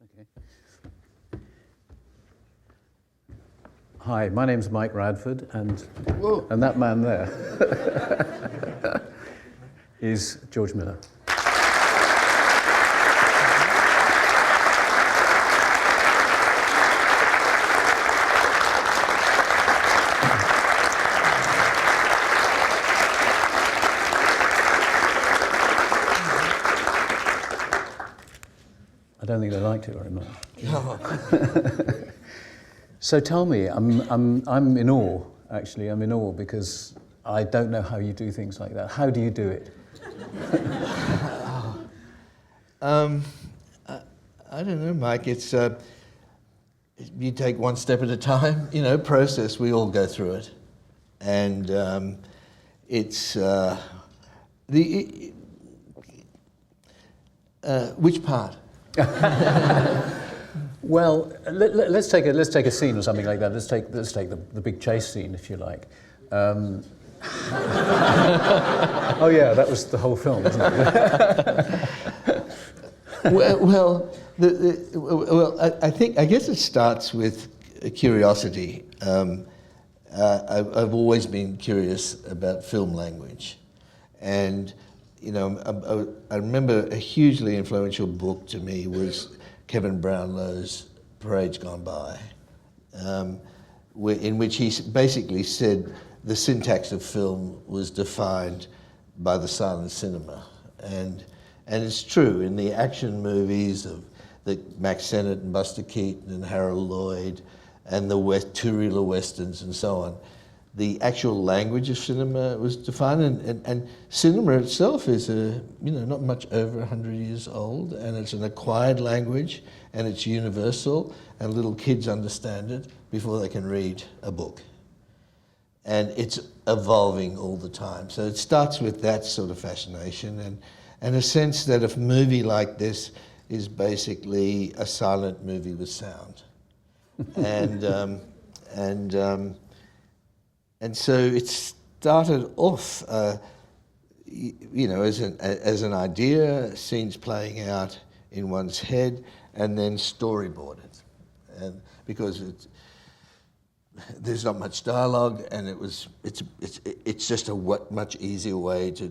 Okay. Hi, my name's Mike Radford, and that man there is George Miller. I don't think they liked it very much. So tell me, I'm in awe. Actually, I'm in awe because I don't know how you do things like that. How do you do it? I don't know, Mike. It's you take one step at a time. You know, process. We all go through it, and it's which part? Well, let's take a scene or something like that. Let's take the big chase scene, if you like. Oh yeah, that was the whole film, wasn't it? I guess it starts with curiosity. I've always been curious about film language, and you know, I remember a hugely influential book to me was Kevin Brownlow's Parades Gone By, in which he basically said the syntax of film was defined by the silent cinema, and it's true in the action movies of Max Sennett and Buster Keaton and Harold Lloyd, and the two-reeler westerns and so on. The actual language of cinema was defined, and cinema itself is not much over 100 years old, and it's an acquired language, and it's universal, and little kids understand it before they can read a book. And it's evolving all the time. So it starts with that sort of fascination, and a sense that a movie like this is basically a silent movie with sound. And so it started off, as an idea, scenes playing out in one's head, and then storyboarded, and because there's not much dialogue, and it's just a much easier way to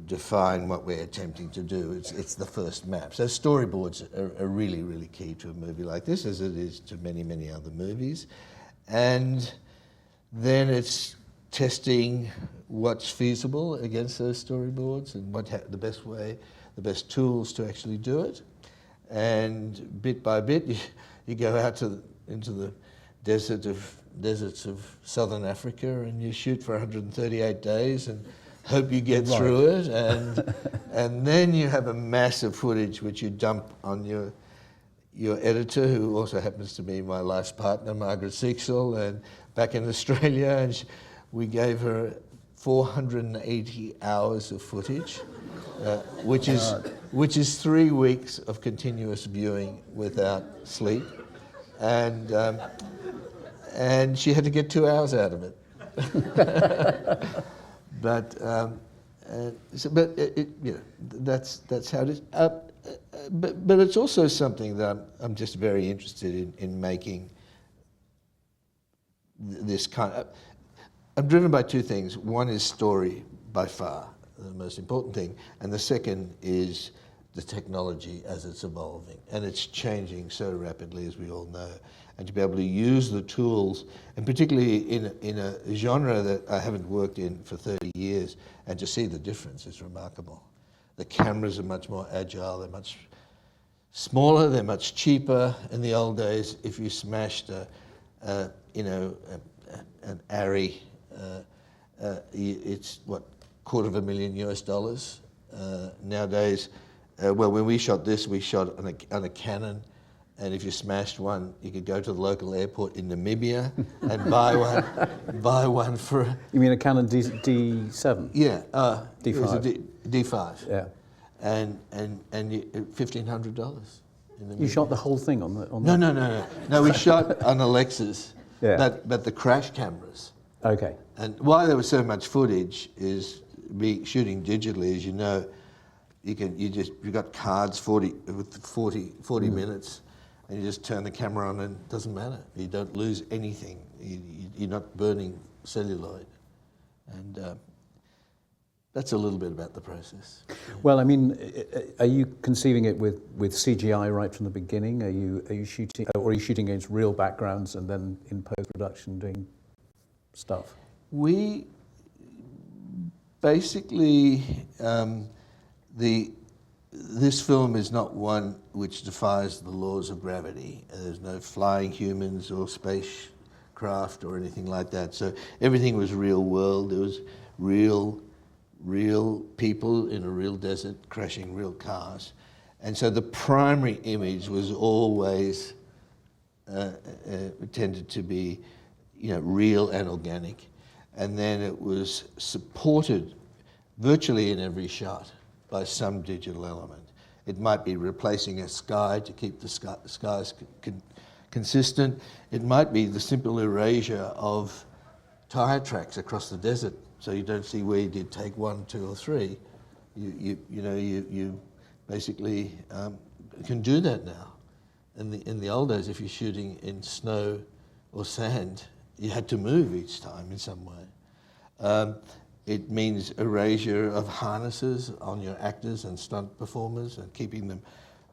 define what we're attempting to do. It's the first map. So storyboards are really, really key to a movie like this, as it is to many, many other movies, and then it's testing what's feasible against those storyboards and the best way, the best tools to actually do it. And bit by bit, you go out into the deserts of southern Africa, and you shoot for 138 days and hope you get through it. And then you have a mass of footage which you dump on your editor, who also happens to be my life's partner, Margaret Seiksel, and back in Australia, and we gave her 480 hours of footage, which is 3 weeks of continuous viewing without sleep, and she had to get 2 hours out of it. That's how it is. But it's also something that I'm just very interested in making this kind of. I'm driven by two things. One is story, by far, the most important thing, and the second is the technology as it's evolving, and it's changing so rapidly, as we all know, and to be able to use the tools, and particularly in a genre that I haven't worked in for 30 years, and to see the difference is remarkable. The cameras are much more agile, they're much smaller, they're much cheaper. In the old days, if you smashed an Arri, it's $250,000 US. Nowadays, when we shot this, we shot on a Canon, and if you smashed one, you could go to the local airport in Namibia and buy one for. You mean a Canon D7? Yeah, D5. It was a D5. Yeah. And $1,500. You shot the whole thing on the. No, we shot on a Lexus. Yeah. But the crash cameras. Okay. And why there was so much footage is shooting digitally, as you know, you got cards 40 minutes, and you just turn the camera on and it doesn't matter. You don't lose anything. You're not burning celluloid. And that's a little bit about the process. Well, I mean, are you conceiving it with CGI right from the beginning? Are you shooting, or are you shooting against real backgrounds and then in post-production doing stuff? We basically, this film is not one which defies the laws of gravity. There's no flying humans or spacecraft or anything like that. So everything was real world. There was real people in a real desert crashing real cars. And so the primary image was always tended to be, real and organic. And then it was supported virtually in every shot by some digital element. It might be replacing a sky to keep the skies consistent. It might be the simple erasure of tire tracks across the desert, so you don't see where you did take 1, 2, or 3. You basically can do that now. In the old days, if you're shooting in snow or sand, you had to move each time in some way. It means erasure of harnesses on your actors and stunt performers and keeping them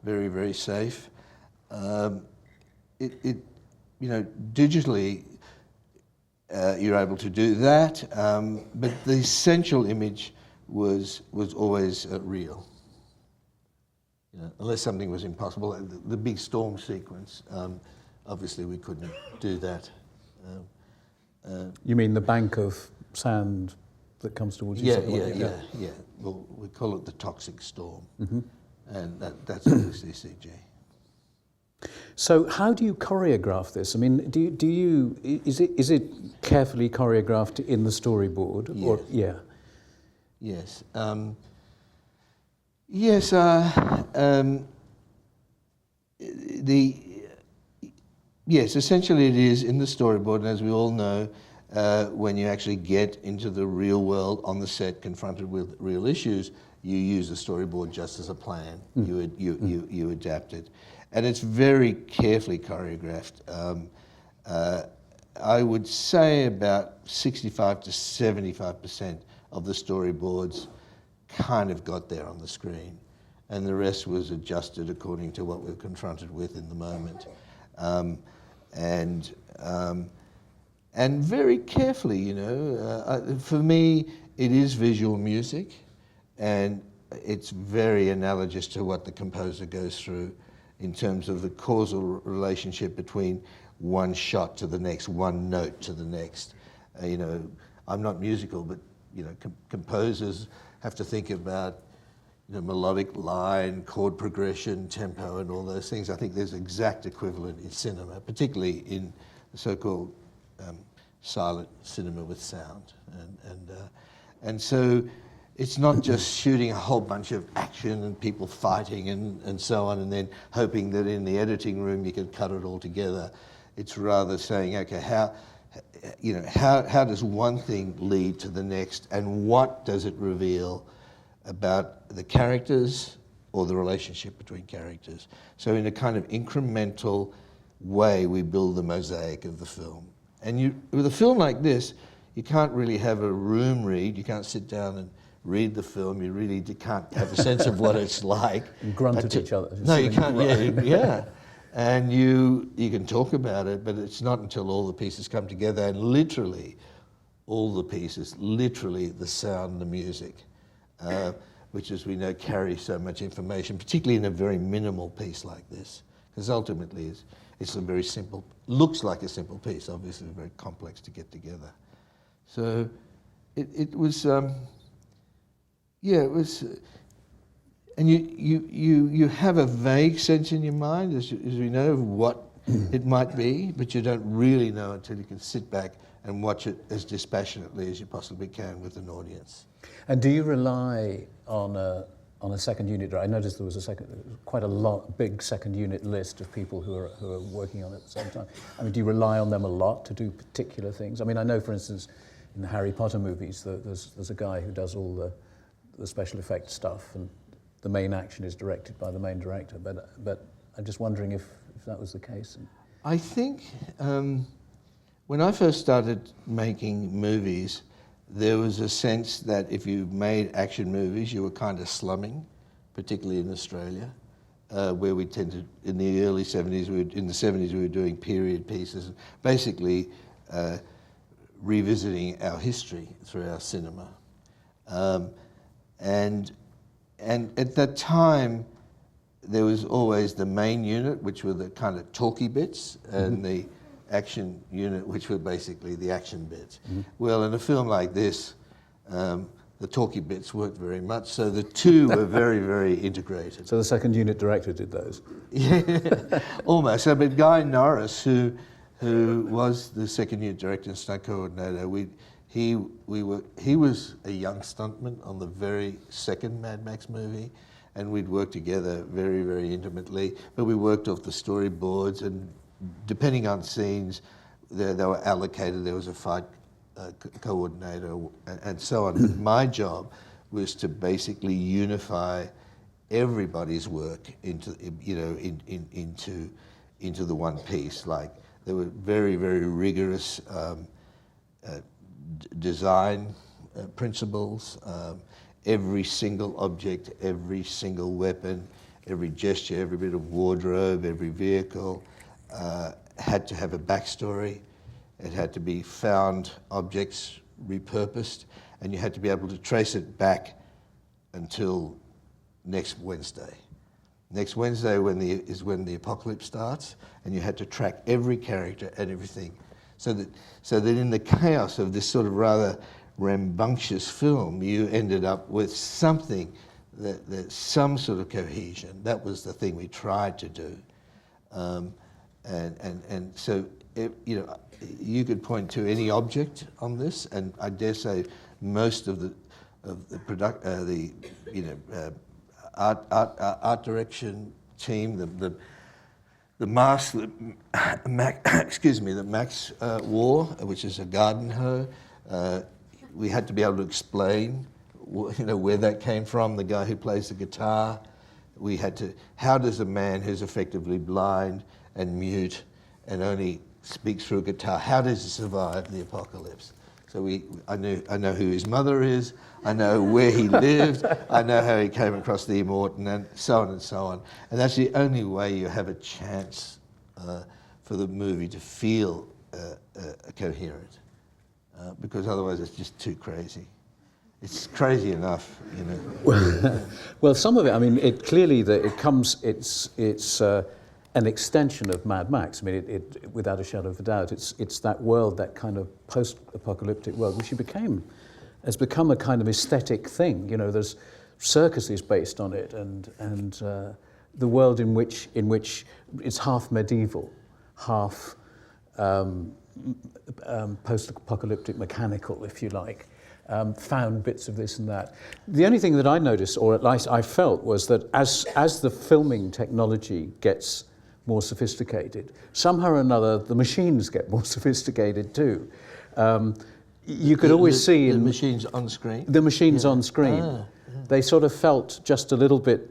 very, very safe. Digitally, you're able to do that, but the essential image was always real. Unless something was impossible. The big storm sequence, obviously we couldn't do that. You mean the bank of sand that comes towards you? Yeah. Well, we call it the toxic storm, and that's obviously CG. So how do you choreograph this? I mean, is it carefully choreographed in the storyboard? Yes. Or, yeah. Yes. Yes, essentially it is in the storyboard, and as we all know, when you actually get into the real world on the set, confronted with real issues, you use the storyboard just as a plan. You adapt it, and it's very carefully choreographed. I would say about 65 to 75% of the storyboards kind of got there on the screen, and the rest was adjusted according to what we were confronted with in the moment. And very carefully, for me, it is visual music, and it's very analogous to what the composer goes through in terms of the causal relationship between one shot to the next, one note to the next. I'm not musical, but composers have to think about melodic line, chord progression, tempo, and all those things. I think there's exact equivalent in cinema, particularly in the so-called silent cinema with sound. And so it's not just shooting a whole bunch of action and people fighting and so on, and then hoping that in the editing room you can cut it all together. It's rather saying, okay, how does one thing lead to the next, and what does it reveal about the characters or the relationship between characters? So in a kind of incremental way, we build the mosaic of the film. And with a film like this, you can't really have a room read. You can't sit down and read the film. You really can't have a sense of what it's like. And grunt at each other. No, you can't. Yeah. And you can talk about it, but it's not until all the pieces come together, and literally all the pieces, literally the sound, the music, which, as we know, carries so much information, particularly in a very minimal piece like this, because ultimately it's a very simple, looks like a simple piece, obviously very complex to get together. So it was, it was, and you have a vague sense in your mind, as we know, of what it might be, but you don't really know until you can sit back and watch it as dispassionately as you possibly can with an audience. And do you rely on a second unit? I noticed there was quite a big second unit list of people who are working on it at the same time. I mean, do you rely on them a lot to do particular things? I mean, I know, for instance, in the Harry Potter movies, there's a guy who does all the special effects stuff, and the main action is directed by the main director. But I'm just wondering if that was the case. I think when I first started making movies, there was a sense that if you made action movies, you were kind of slumming, particularly in Australia, where we tended, in the early 70s, in the 70s we were doing period pieces, basically revisiting our history through our cinema. And at that time, there was always the main unit, which were the kind of talky bits, and the action unit, which were basically the action bits. Well, in a film like this, the talky bits weren't very much, so the two were very, very integrated. So the second unit director did those? Yeah, almost. So, but Guy Norris, who was the second unit director and stunt coordinator, he was a young stuntman on the very second Mad Max movie, and we'd worked together very, very intimately. But we worked off the storyboards, and depending on scenes, they were allocated. There was a fight coordinator and so on. But my job was to basically unify everybody's work into the one piece. Like, there were very, very rigorous design principles. Every single object, every single weapon, every gesture, every bit of wardrobe, every vehicle had to have a backstory. It had to be found objects, repurposed, and you had to be able to trace it back until next Wednesday. Next Wednesday is when the apocalypse starts, and you had to track every character and everything, so that in the chaos of this sort of rather rambunctious film, you ended up with something that some sort of cohesion. That was the thing we tried to do, and so you could point to any object on this, and I dare say most of the art direction team, the mask that Max wore, which is a garden hoe. We had to be able to explain, where that came from. The guy who plays the guitar, we had to. How does a man who's effectively blind and mute and only speaks through a guitar, how does he survive the apocalypse? So I know who his mother is. I know where he lived. I know how he came across the Immortan, and so on and so on. And that's the only way you have a chance for the movie to feel coherent. Because otherwise it's just too crazy. It's crazy enough, Well, some of it, I mean, it's an extension of Mad Max. I mean, it without a shadow of a doubt, it's that world, that kind of post-apocalyptic world, which has become a kind of aesthetic thing. There's circuses based on it, and the world in which it's half medieval, half post-apocalyptic mechanical, if you like, found bits of this and that. The only thing that I noticed, or at least I felt, was that as the filming technology gets more sophisticated, somehow or another the machines get more sophisticated too. You could always see the machines on screen. The machines on screen. They sort of felt just a little bit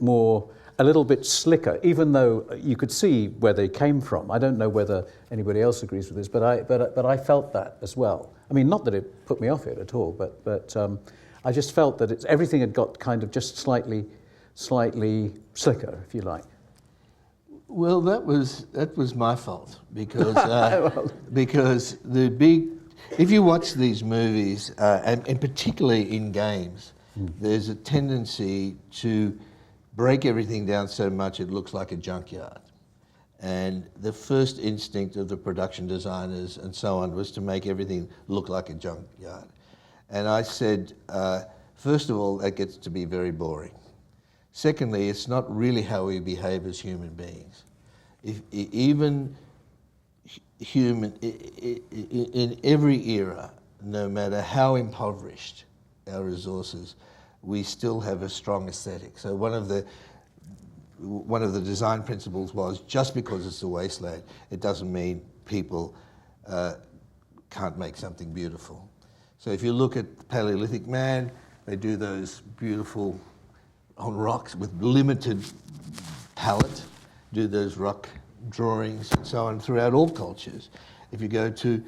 slicker, even though you could see where they came from. I don't know whether anybody else agrees with this, but I felt that as well. I mean, not that it put me off it at all, but I just felt that everything had got kind of just slightly slicker, if you like. Well, that was my fault, because because if you watch these movies, and particularly in games, there's a tendency to break everything down so much it looks like a junkyard. And the first instinct of the production designers and so on was to make everything look like a junkyard. And I said, first of all, that gets to be very boring. Secondly, it's not really how we behave as human beings. Even human, in every era, no matter how impoverished our resources, we still have a strong aesthetic. So one of the design principles was, just because it's a wasteland, it doesn't mean people can't make something beautiful. So if you look at the Paleolithic man, they do those beautiful on rocks with limited palette. do those rock drawings and so on throughout all cultures. If you go to,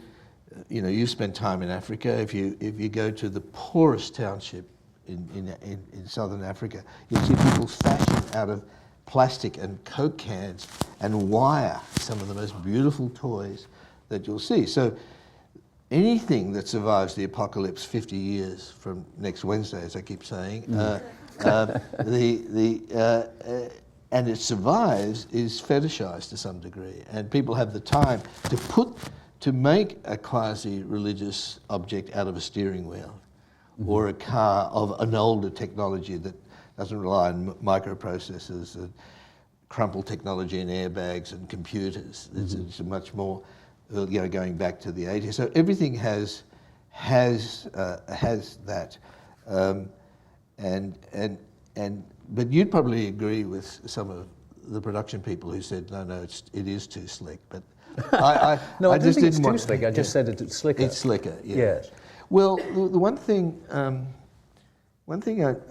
you spend time in Africa. If you go to the poorest township in southern Africa, you'll see people fashion out of plastic and Coke cans and wire some of the most beautiful toys that you'll see. So anything that survives the apocalypse 50 years from next Wednesday, as I keep saying, and it survives, is fetishized to some degree. And people have the time to make a quasi-religious object out of a steering wheel or a car of an older technology that doesn't rely on microprocessors and crumple technology and airbags and computers. It's a much more, going back to the 80s. So everything has that, but you'd probably agree with some of the production people who said, no, it is too slick. But I just think it's too slick. I just said it's slicker. It's slicker. Yeah. Yes. Well, the one thing I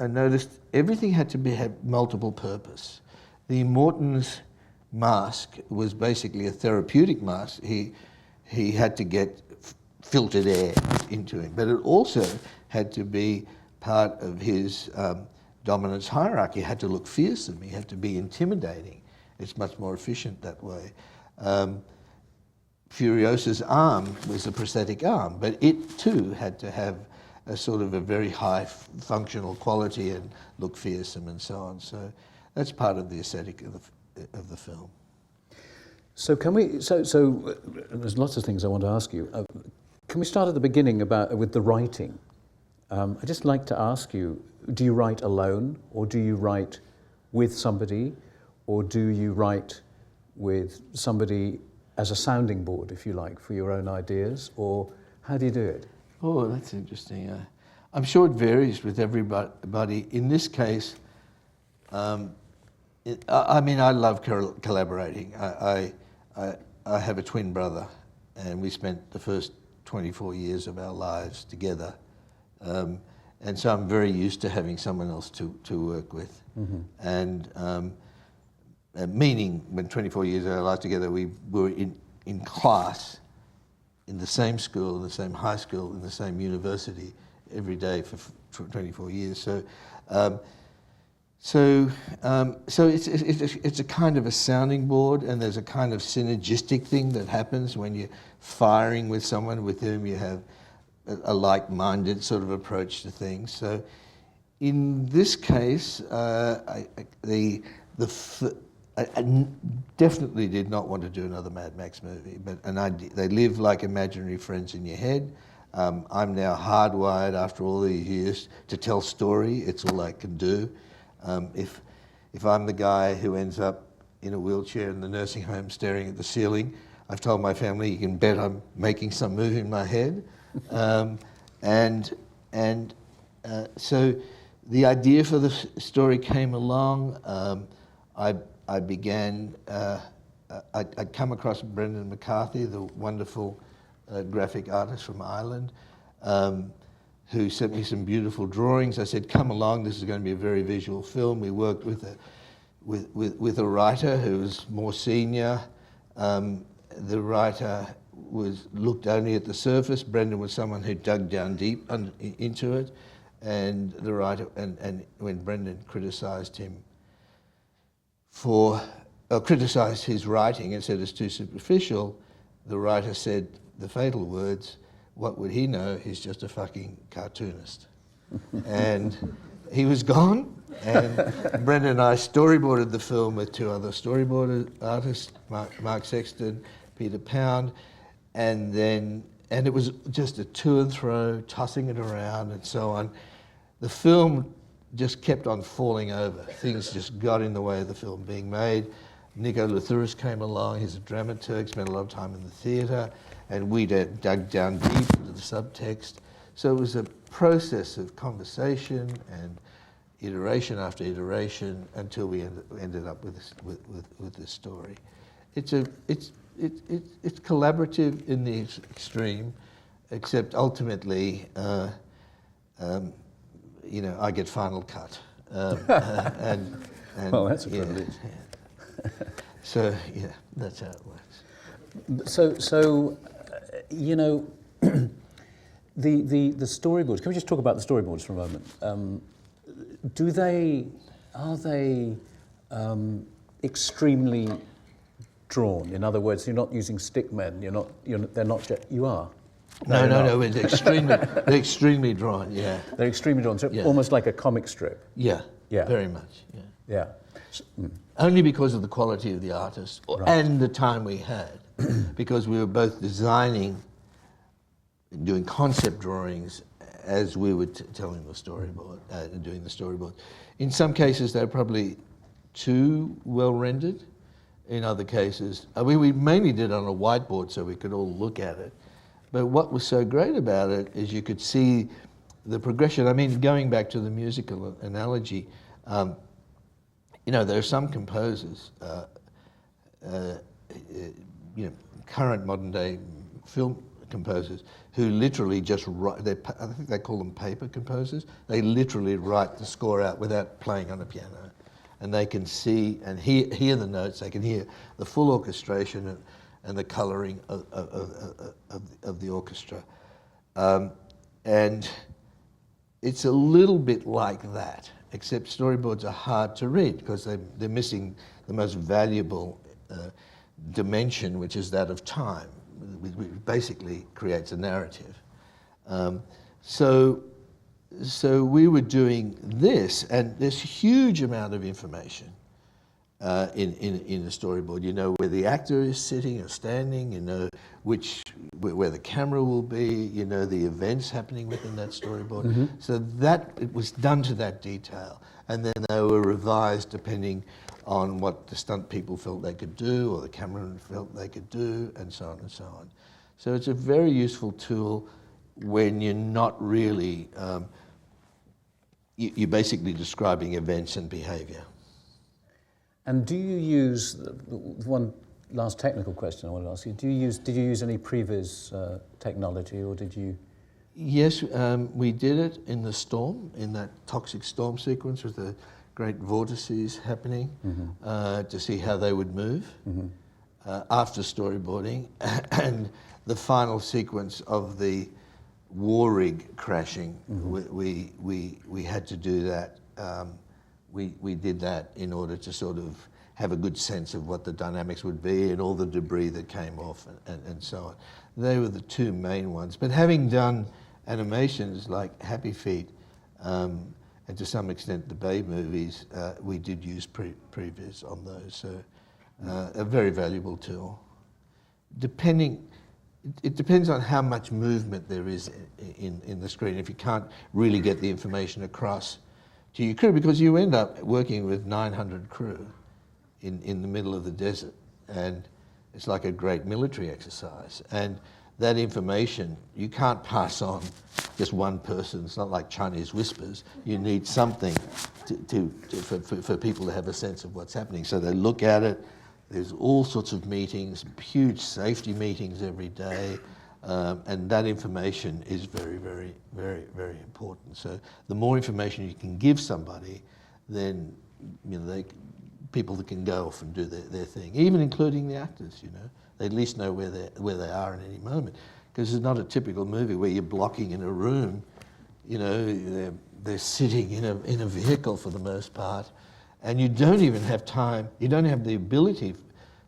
noticed, everything had to have multiple purpose. The Morton's mask was basically a therapeutic mask. He had to get filtered air into him, but it also had to be part of his dominance hierarchy. He had to look fearsome. He had to be intimidating. It's much more efficient that way. Furiosa's arm was a prosthetic arm, but it too had to have a sort of a very high functional quality and look fearsome and so on. So that's part of the aesthetic of the film. So can we? So there's lots of things I want to ask you. Can we start at the beginning with the writing? I'd just like to ask you: do you write alone, or do you write with somebody, or do you write with somebody as a sounding board, if you like, for your own ideas, or how do you do it? Oh, that's interesting. I'm sure it varies with everybody. In this case, I love collaborating. I have a twin brother, and we spent the first 24 years of our lives together. And so I'm very used to having someone else to work with. Mm-hmm. And meaning, when 24 years of our life together, we were in class, in the same school, in the same high school, in the same university, every day for 24 years. So it's a kind of a sounding board, and there's a kind of synergistic thing that happens when you're firing with someone with whom you have a like-minded sort of approach to things. So in this case, I definitely did not want to do another Mad Max movie, they live like imaginary friends in your head. I'm now hardwired after all these years to tell story. It's all I can do. If I'm the guy who ends up in a wheelchair in the nursing home staring at the ceiling, I've told my family, you can bet I'm making some move in my head. So the idea for the story came along. I began, I'd come across Brendan McCarthy, the wonderful graphic artist from Ireland, who sent me some beautiful drawings. I said, come along, this is going to be a very visual film. We worked with a writer who was more senior. The writer looked only at the surface. Brendan was someone who dug down deep into it. And the writer, and when Brendan criticised him criticised his writing and said it's too superficial, the writer said the fatal words, what would he know? He's just a fucking cartoonist. And he was gone, and Brendan and I storyboarded the film with two other storyboard artists, Mark Sexton, Peter Pound, and it was just a to and fro, tossing it around and so on. The film just kept on falling over. Things just got in the way of the film being made. Nico Luthouris came along. He's a dramaturg, spent a lot of time in the theatre, and we dug down deep into the subtext. So it was a process of conversation and iteration after iteration until we ended up with this story. It's collaborative in the extreme, except ultimately, I get final cut. Well, that's a privilege. So yeah, that's how it works. So you know, the storyboards. Can we just talk about the storyboards for a moment? Are they extremely drawn? In other words, you're not using stick men. They're not. You are. No. It's they're extremely drawn. Yeah. They're extremely drawn. So Yeah. almost like a comic strip. Yeah. Yeah. Very much. Yeah. Yeah. Only because of the quality of the artist Right. and the time we had, because we were both designing, doing concept drawings as we were telling the storyboard, doing the storyboard. In some cases, they're probably too well rendered. In other cases, we mainly did it on a whiteboard so we could all look at it. But what was so great about it is you could see the progression. I mean, going back to the musical analogy, you know, there are some composers, you know, current modern day film composers who literally just write, I think they call them paper composers. They literally write the score out without playing on a piano. And they can see and hear the notes, they can hear the full orchestration and the colouring of the orchestra. And it's a little bit like that, except storyboards are hard to read because they're missing the most valuable dimension, which is that of time, which basically creates a narrative. So we were doing this, and there's a huge amount of information in the storyboard. You know where the actor is sitting or standing, you know where the camera will be, you know the events happening within that storyboard. Mm-hmm. So that it was done to that detail, and then they were revised depending on what the stunt people felt they could do or the cameraman felt they could do, and so on and so on. So it's a very useful tool when you're not really, you're basically describing events and behaviour. And do you use, one last technical question I want to ask you, did you use any previs technology, or did you? Yes, we did it in the storm, in that toxic storm sequence with the great vortices happening, mm-hmm. To see how they would move, mm-hmm. After storyboarding, and the final sequence of the war rig crashing, mm-hmm. we had to do that. We did that in order to sort of have a good sense of what the dynamics would be and all the debris that came off and so on. They were the two main ones. But having done animations like Happy Feet, and to some extent the Bay movies, we did use previs on those. So a very valuable tool. It depends on how much movement there is in the screen. If you can't really get the information across to your crew, because you end up working with 900 crew in the middle of the desert, and it's like a great military exercise. And that information, you can't pass on just one person. It's not like Chinese whispers. You need something for people to have a sense of what's happening. So they look at it. There's all sorts of meetings, huge safety meetings every day, and that information is very, very, very, very important. So the more information you can give somebody, then people that can go off and do their thing, even including the actors. You know, they at least know where they are at any moment, because it's not a typical movie where you're blocking in a room. You know, they're sitting in a vehicle for the most part. And you don't even have time, you don't have the ability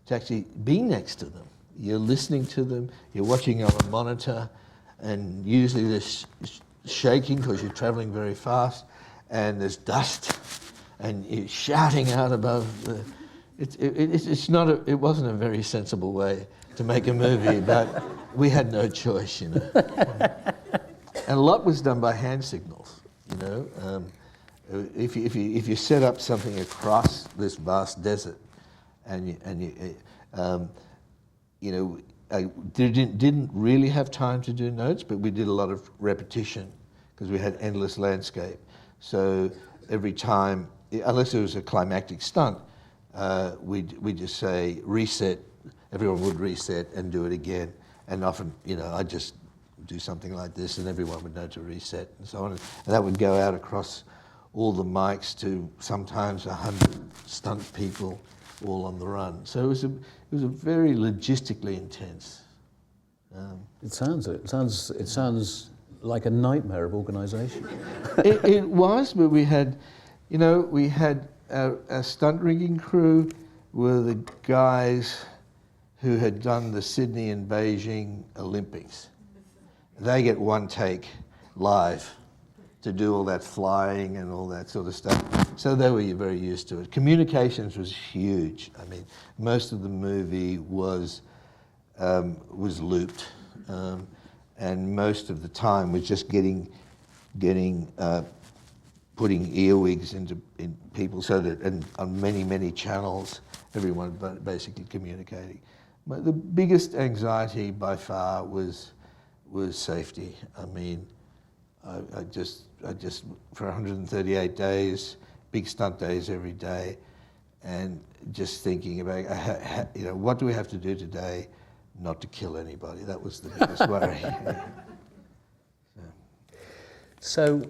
to actually be next to them. You're listening to them, you're watching on a monitor, and usually there's shaking because you're traveling very fast, and there's dust, and you're shouting out above the... It wasn't a very sensible way to make a movie, but we had no choice, you know. And a lot was done by hand signals, you know. If you set up something across this vast desert, I didn't really have time to do notes, but we did a lot of repetition because we had endless landscape. So every time, unless it was a climactic stunt, we'd just say reset. Everyone would reset and do it again. And often, I'd just do something like this, and everyone would know to reset and so on. And that would go out across all the mics to sometimes 100 stunt people all on the run. So it was a very logistically intense. It sounds like a nightmare of organisation. It was, but we had our stunt rigging crew were the guys who had done the Sydney and Beijing Olympics. They get one take live to do all that flying and all that sort of stuff. So they were very used to it. Communications was huge. I mean, most of the movie was looped, and most of the time was just putting earwigs in people, so that, and on many channels, everyone basically communicating. But the biggest anxiety by far was safety. I mean, I just for 138 days, big stunt days every day, and just thinking about what do we have to do today not to kill anybody. That was the biggest worry. So,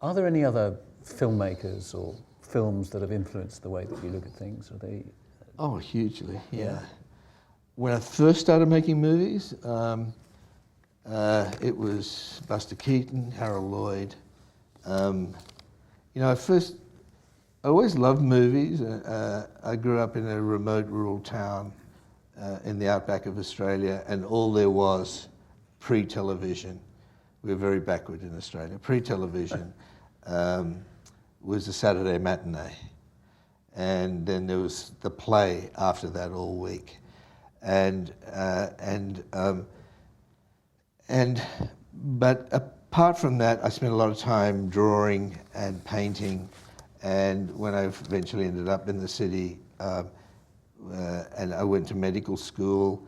are there any other filmmakers or films that have influenced the way that you look at things? Are they? Oh, hugely, yeah. When I first started making movies, it was Buster Keaton, Harold Lloyd. I always loved movies. I grew up in a remote rural town in the outback of Australia, and all there was pre-television. We were very backward in Australia. Pre-television was a Saturday matinee, and then there was the play after that all week, but apart from that, I spent a lot of time drawing and painting, and when I eventually ended up in the city, and I went to medical school,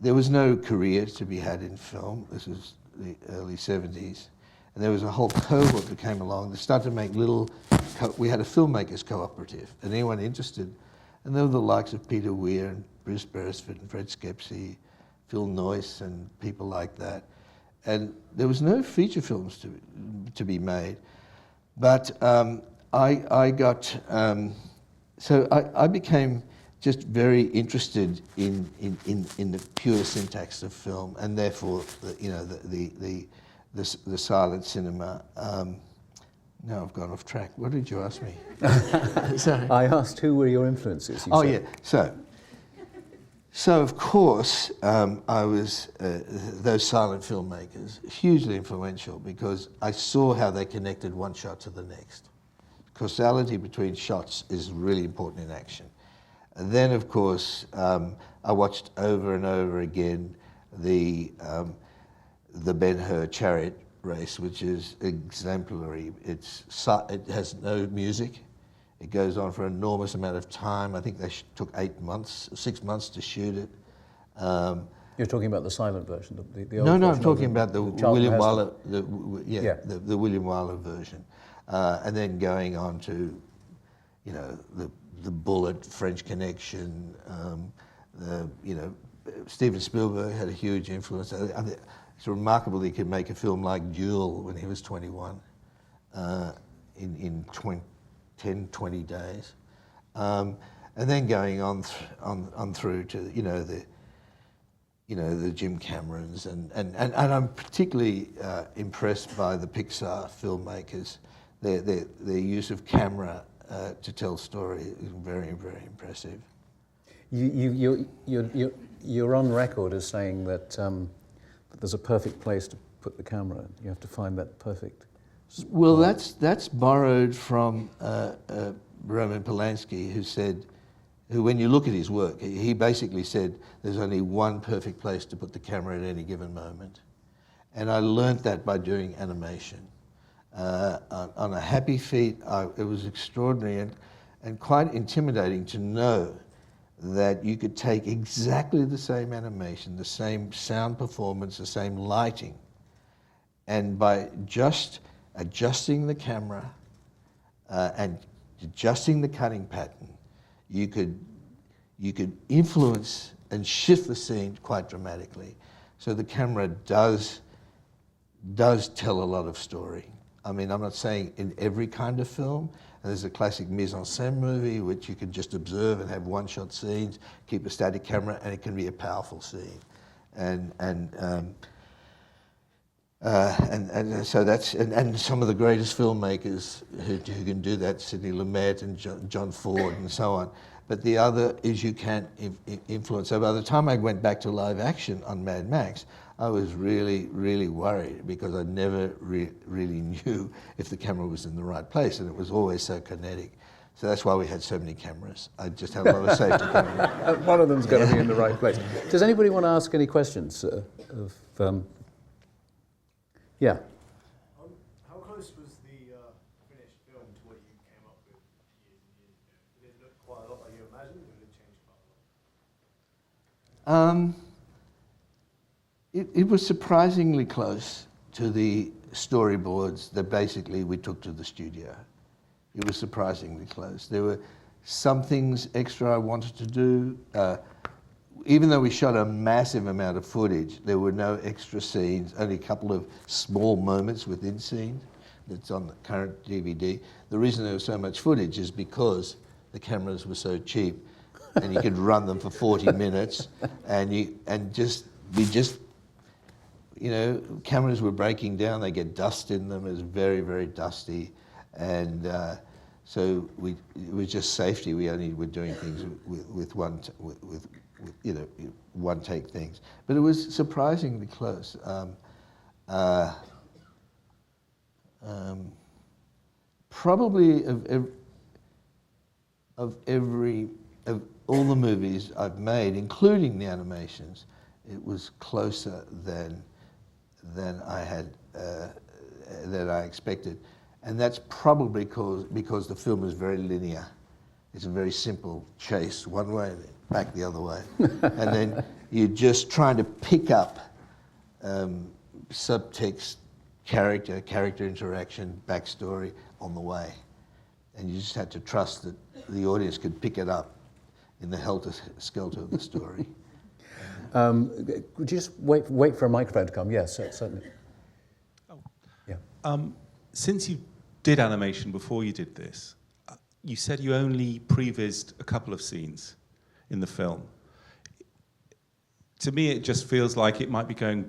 there was no career to be had in film. This was the early 70s. And there was a whole cohort that came along that started to make we had a filmmakers cooperative, and anyone interested, and there were the likes of Peter Weir and Bruce Beresford and Fred Skepsey, Phil Noyce and people like that. And there was no feature films to be made. But I became just very interested in the pure syntax of film, and therefore the silent cinema. Now I've gone off track. What did you ask me? Sorry. I asked who were your influences. You said. Yeah. So of course I was those silent filmmakers, hugely influential, because I saw how they connected one shot to the next. Causality between shots is really important in action. And then, of course, I watched over and over again the Ben-Hur chariot race, which is exemplary. It has no music. It goes on for an enormous amount of time. I think they took 6 months to shoot it. You're talking about the silent version, the old No, version. I'm talking about the William Wyler, the William Wyler version, and then going on to, the Bullet, French Connection. Steven Spielberg had a huge influence. It's remarkable he could make a film like Duel when he was 21 in 10, 20 days. And then going on through to, the Jim Camerons. And I'm particularly impressed by the Pixar filmmakers. Their use of camera to tell story is very, very impressive. You're on record as saying that, that there's a perfect place to put the camera. You have to find that perfect spot. Well, that's borrowed from Roman Polanski, who when you look at his work, he basically said there's only one perfect place to put the camera at any given moment. And I learnt that by doing animation. On a Happy Feet, it was extraordinary and quite intimidating to know that you could take exactly the same animation, the same sound performance, the same lighting, and by just adjusting the camera and adjusting the cutting pattern, you could influence and shift the scene quite dramatically. So the camera does tell a lot of story. I mean, I'm not saying in every kind of film. And there's a classic mise-en-scène movie, which you can just observe and have one-shot scenes, keep a static camera, and it can be a powerful scene. And so that's and some of the greatest filmmakers who can do that, Sidney Lumet and John Ford and so on. But the other is you can't influence. So by the time I went back to live action on Mad Max, I was really, really worried because I never really knew if the camera was in the right place, and it was always so kinetic. So that's why we had so many cameras. I just had a lot of safety cameras. One of them's got to be in the right place. Does anybody want to ask any questions yeah. How close was the finished film to what you came up with years and years ago? Did it look quite a lot like you imagined, or did it change quite a lot? It was surprisingly close to the storyboards that basically we took to the studio. It was surprisingly close. There were some things extra I wanted to do. Even though we shot a massive amount of footage, there were no extra scenes, only a couple of small moments within scenes that's on the current DVD. The reason there was so much footage is because the cameras were so cheap and you could run them for 40 minutes you know, cameras were breaking down, they get dust in them, it was very, very dusty. And so it was just safety. We only were doing things with one take things. But it was surprisingly close. Probably of all the movies I've made, including the animations, it was closer than I had than I expected, and that's probably because the film is very linear. It's a very simple chase one way and then back the other way, and then you're just trying to pick up subtext, character interaction, backstory on the way, and you just had to trust that the audience could pick it up in the helter-skelter of the story. Would you just wait for a microphone to come? Yes, certainly. Oh. Yeah. Since you did animation before you did this, you said you only prevised a couple of scenes in the film. To me, it just feels like it might be going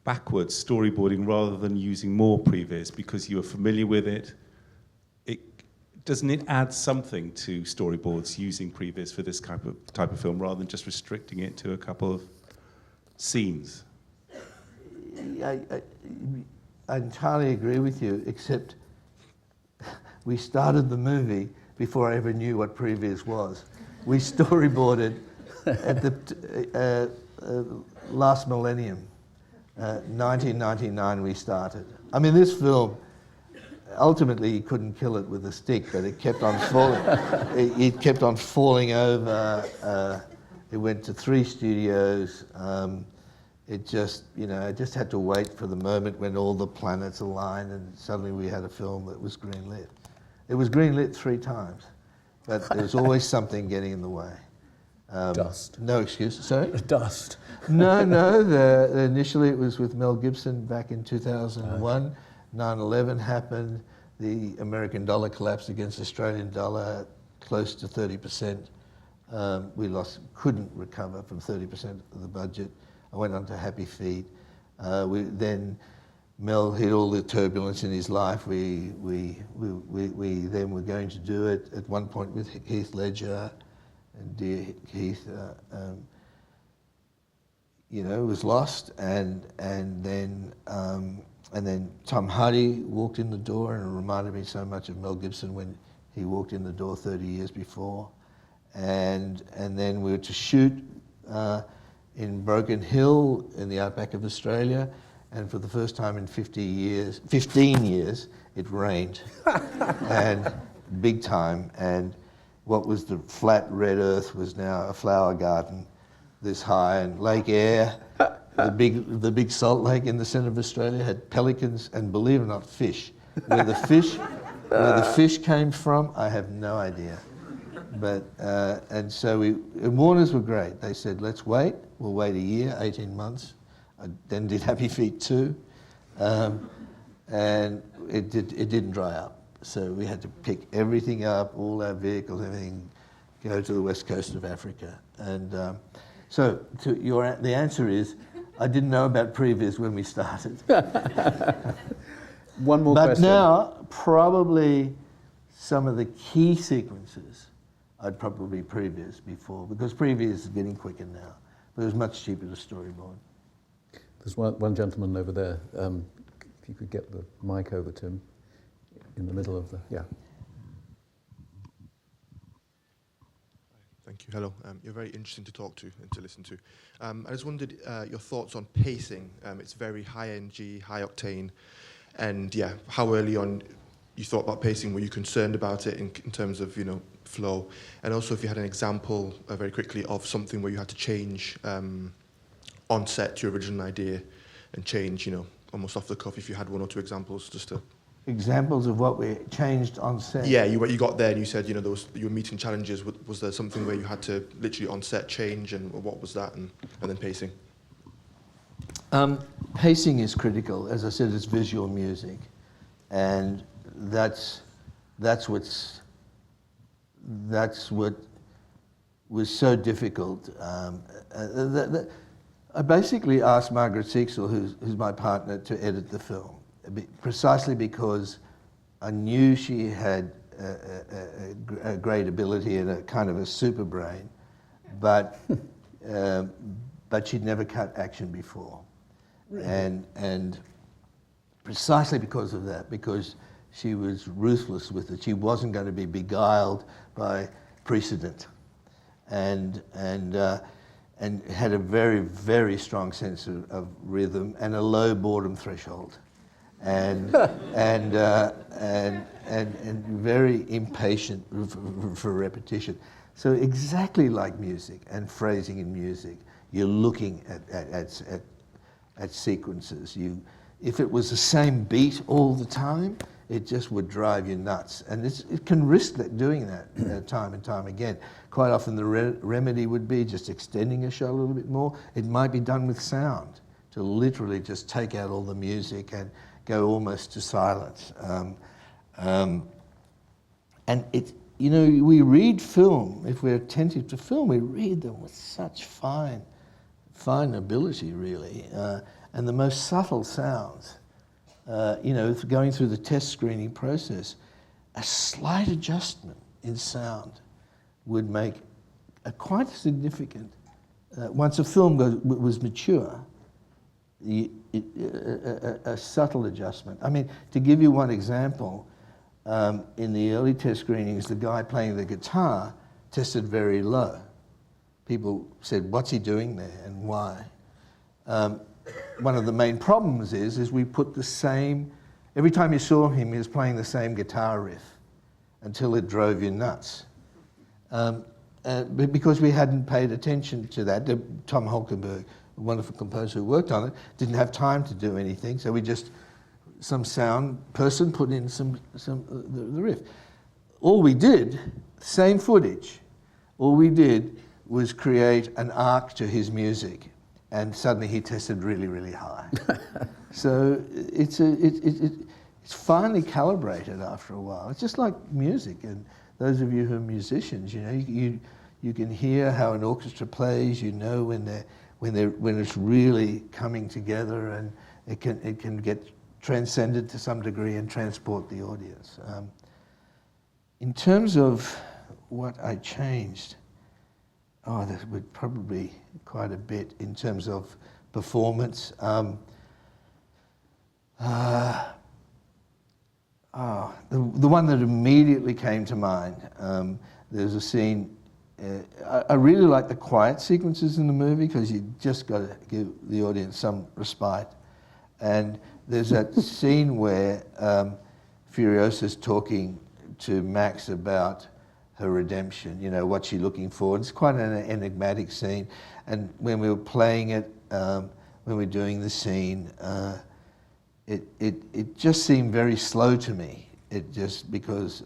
backwards, storyboarding, rather than using more previs because you were familiar with it. Doesn't it add something to storyboards using previs for this type of film rather than just restricting it to a couple of scenes? I entirely agree with you, except we started the movie before I ever knew what previs was. We storyboarded at the last millennium, 1999 we started. I mean, this film, ultimately, you couldn't kill it with a stick, but it kept on falling. It kept on falling over. It went to 3 studios. It just, I just had to wait for the moment when all the planets aligned, and suddenly we had a film that was greenlit. It was greenlit 3 times, but there was always something getting in the way. Dust. No excuse. Sorry? Dust. No. Initially, it was with Mel Gibson back in 2001. 9/11 happened. The American dollar collapsed against the Australian dollar, close to 30%. We couldn't recover from 30% of the budget. I went on to Happy Feet. Then Mel hit all the turbulence in his life. We then were going to do it at one point with Heath Ledger, and dear Heath, it was lost, and then Tom Hardy walked in the door, and it reminded me so much of Mel Gibson when he walked in the door 30 years before. And then we were to shoot in Broken Hill in the outback of Australia, and for the first time in 15 years, it rained, and big time. And what was the flat red earth was now a flower garden this high, and Lake Eyre, the big salt lake in the centre of Australia, had pelicans and, believe it or not, fish. Where the fish came from, I have no idea. But and so Warners were great. They said, let's wait. We'll wait a year, 18 months. I then did Happy Feet 2. And it didn't dry up. So we had to pick everything up, all our vehicles, everything, go to the west coast of Africa. And so the answer is, I didn't know about previs when we started. One more But question. now, probably some of the key sequences I'd probably previs before, because previs is getting quicker now. But it was much cheaper to storyboard. There's one gentleman over there. If you could get the mic over to him in the middle of the, yeah. Thank you. Hello. You're very interesting to talk to and to listen to. I just wondered your thoughts on pacing. It's very high energy, high octane, and yeah, how early on you thought about pacing? Were you concerned about it in terms of flow? And also, if you had an example very quickly of something where you had to change on set your original idea and change, almost off the cuff. If you had one or two examples, just to. Examples of what we changed on set? Yeah, you got there and you said, you were meeting challenges. Was there something where you had to literally on set change, and what was that, and then pacing? Pacing is critical. As I said, it's visual music, and that's what was so difficult. I basically asked Margaret Seiksel, who's my partner, to edit the film, precisely because I knew she had a great ability and a kind of a super brain, but she'd never cut action before. Really? And precisely because of that, because she was ruthless with it. She wasn't going to be beguiled by precedent, and had a very, very strong sense of rhythm and a low boredom threshold, and very impatient for repetition. So exactly like music and phrasing in music, you're looking at sequences. If it was the same beat all the time, it just would drive you nuts. And it can risk doing that time and time again. Quite often the remedy would be just extending a shot a little bit more. It might be done with sound, to literally just take out all the music and go almost to silence. And we read film, if we're attentive to film, we read them with such fine ability, really. And the most subtle sounds, going through the test screening process, a slight adjustment in sound would make a quite significant, once a film was mature, a subtle adjustment. I mean, to give you one example, in the early test screenings, the guy playing the guitar tested very low. People said, what's he doing there and why? One of the main problems is we put the same, every time you saw him, he was playing the same guitar riff until it drove you nuts. Because we hadn't paid attention to that. Tom Holkenberg, a wonderful composer who worked on it, didn't have time to do anything, so we just, some sound person put in the riff. All we did, same footage, all we did was create an arc to his music, and suddenly he tested really, really high. So it's finely calibrated after a while. It's just like music, and those of you who are musicians, you can hear how an orchestra plays. You know when it's really coming together, and it can get transcended to some degree and transport the audience. In terms of what I changed, there would probably be quite a bit in terms of performance. The one that immediately came to mind, there's a scene, I really like the quiet sequences in the movie because you just got to give the audience some respite. And there's that scene where Furiosa's talking to Max about her redemption, what's she looking for? It's quite an enigmatic scene. And when we were playing it, when we were doing the scene, it just seemed very slow to me. It just, because,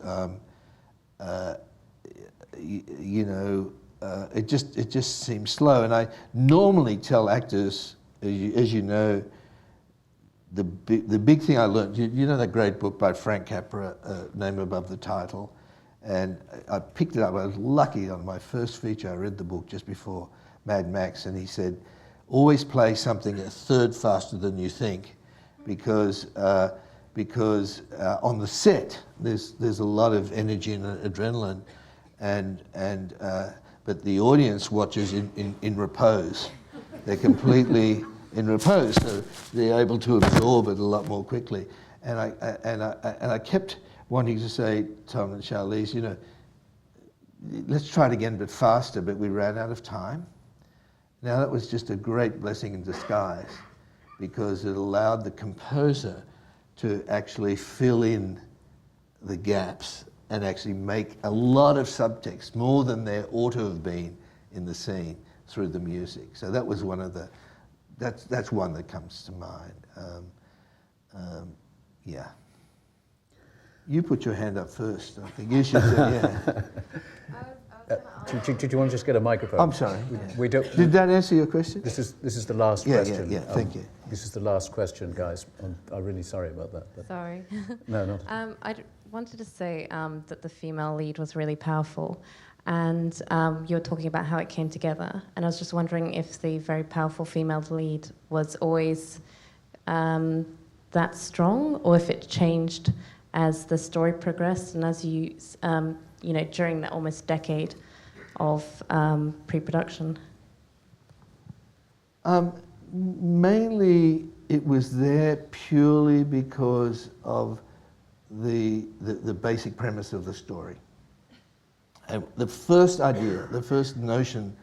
it just seemed slow. And I normally tell actors, as you know, the big thing I learned, you know that great book by Frank Capra, Name Above the Title? And I picked it up. I was lucky on my first feature. I read the book just before Mad Max, and he said, always play something a third faster than you think, because on the set there's a lot of energy and adrenaline, but the audience watches in repose. They're completely in repose, so they're able to absorb it a lot more quickly. And I kept wanting to say, Tom and Charlize, you know, let's try it again, but faster. But we ran out of time. Now that was just a great blessing in disguise, because it allowed the composer to actually fill in the gaps and actually make a lot of subtext, more than there ought to have been in the scene, through the music. So that was one of the, that's one that comes to mind. Yeah. You put your hand up first. I think you should say, yeah. Do you want to just get a microphone? I'm sorry. We don't. Did that answer your question? This is the last Yeah, question. yeah, thank you. This is the last question, guys. I'm really sorry about that. But Sorry. no, not. Wanted to say that the female lead was really powerful, and you were talking about how it came together, and I was just wondering if the very powerful female lead was always that strong, or if it changed as the story progressed and as you know, during that almost decade of pre-production. Mainly, it was there purely because of the basic premise of the story. And the first idea, the first notion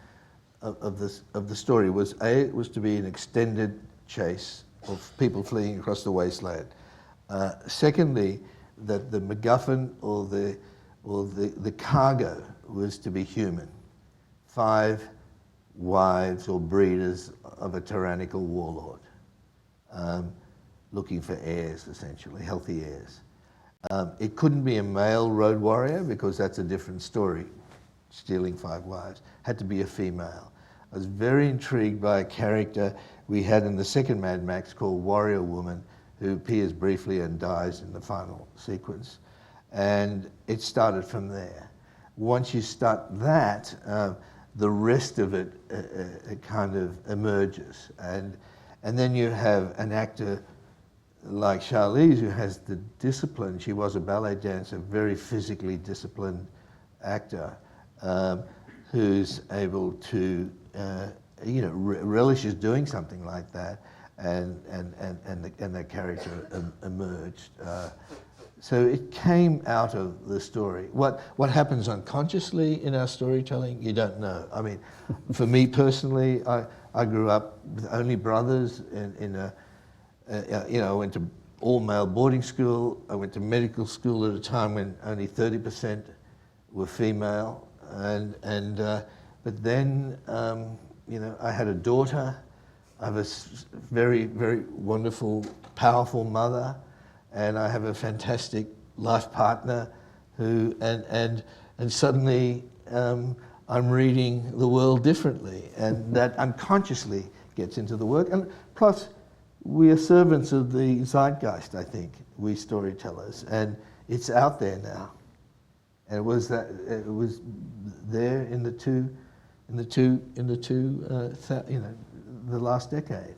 of the story was it was to be an extended chase of people fleeing across the wasteland. Secondly, that the MacGuffin or the cargo was to be human. 5 wives or breeders of a tyrannical warlord, looking for heirs, essentially, healthy heirs. It couldn't be a male road warrior, because that's a different story, stealing 5 wives. Had to be a female. I was very intrigued by a character we had in the second Mad Max called Warrior Woman, who appears briefly and dies in the final sequence. And it started from there. Once you start that, the rest of it kind of emerges. And then you have an actor like Charlize, who has the discipline. She was a ballet dancer, very physically disciplined actor, who's able to, you know, relishes doing something like that, and that character emerged. So it came out of the story. What happens unconsciously in our storytelling, you don't know. I mean, for me personally, I grew up with only brothers in a, you know, I went to all-male boarding school. I went to medical school at a time when only 30% were female, but then, you know, I had a daughter. I have a very, very wonderful, powerful mother, and I have a fantastic life partner who, and suddenly I'm reading the world differently, and that unconsciously gets into the work. And plus, we are servants of the zeitgeist, I think, we storytellers, and it's out there now. And it was there in the the last decade,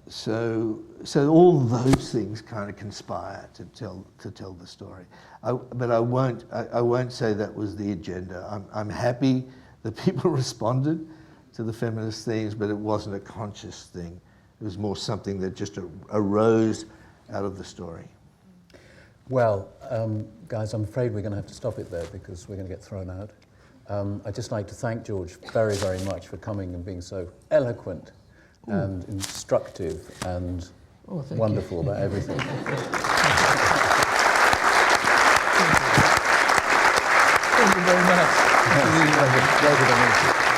so all those things kind of conspire to tell the story. But I won't say that was the agenda. I'm happy that people responded to the feminist themes, but it wasn't a conscious thing. It was more something that just arose out of the story. Well, guys, I'm afraid we're going to have to stop it there, because we're going to get thrown out. I'd just like to thank George very, very much for coming and being so eloquent and instructive and wonderful about everything. Thank you very much. Pleasure to meet you.